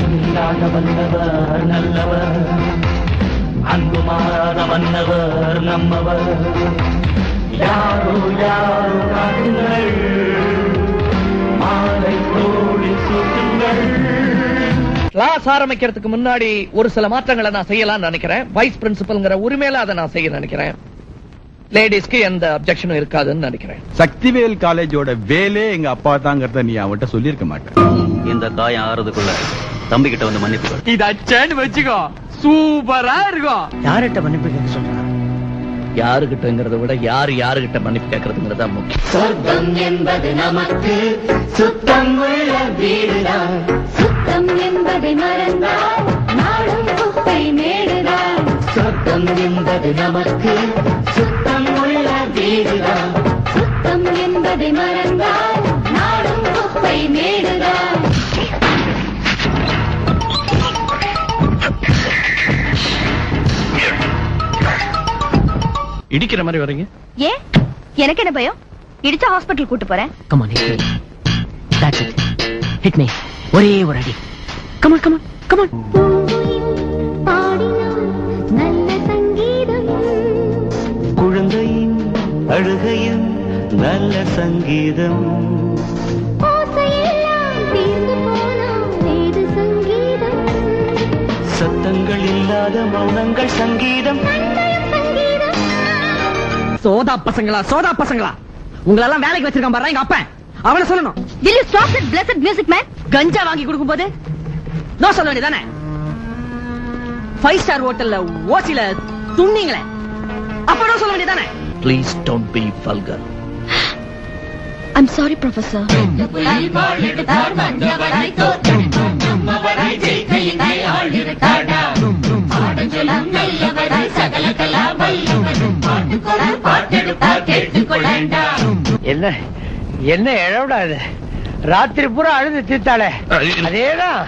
இல்லாத வல்லவர் நல்லவர், அன்பு மாறாத வல்லவர் நம்மவர். யாரோ யாரோ காட்டுங்கள், மாலை தோளில் சூட்டுங்கள். கிளாஸ் ஆரம்பிக்கிறதுக்கு முன்னாடி ஒரு சில மாற்றங்களை நான் செய்யலாம்னு நினைக்கிறேன். வைஸ் பிரின்சிபல்ங்கிற உரிமையில அதை நான் செய்ய நினைக்கிறேன். லேடிஸ்க்கு எந்த அப்செக்ஷனும் இருக்காதுன்னு நினைக்கிறேன். சக்திவேல் காலேஜோட வேலே எங்க அப்பா தாங்கிறத நீ அவன்கிட்ட சொல்லிருக்க மாட்டேன். இந்த காயம் ஆறதுக்குள்ள தம்பி கிட்ட வந்து மன்னிப்பு. இது அச்சான்னு வச்சுக்கோ, சூப்பரா இருக்கும். யார்கிட்ட மன்னிப்பு கேட்க சொல்றான்? யாருகிட்டங்கிறத விட யாருகிட்ட மன்னிப்பு கேட்கறதுங்கிறதா முக்கியம். சொர்க்கம் என்பது நமக்கு சுத்தம் உள்ள வீடுதான், சுத்தம் என்பதை மறந்தால் நாடும் குப்பை மேடுதான். சொர்க்கம் என்பது நமக்கு சுத்தம் உள்ள வீடுதான், சுத்தம் என்பதை மறந்தால் நாடும் குப்பை மேடுதான். இடிக்கிற மாதிரி வரீங்க. ஏன் எனக்கு என்ன பயம்? இடிச்சா ஹாஸ்பிட்டல் கூட்டு போறேன். Come on, hit me. That's it. Hit me. ஒரே ஒரு அடி. Come on, come on, come on. நல்ல சங்கீதம், குழந்தையின் அழுகையும் நல்ல சங்கீதம், ஓசையெல்லாம் தீர்ந்து போனால் ஏது சங்கீதம், சத்தங்கள் இல்லாத மௌனங்கள் சங்கீதம். சங்கீதம். சோதா பசங்களா உங்களெல்லாம் வேலைக்கு வச்சிருக்கான் பாரு எங்க அப்பன். அவனை சொல்லணும். Will you stop that blessed music, man? கஞ்சா வாங்கி கொடுக்கும் போது நோ சொல்ல வேண்டியதானே? 5 ஸ்டார் ஹோட்டல்ல ஓசில துண்ணீங்களே, அப்ப நோ சொல்ல வேண்டியதானே? Please don't be vulgar. I'm sorry, Professor. என்ன என்ன இழவிடாது, ராத்திரி பூரா அழுது தீர்த்தாளே அதேதான்.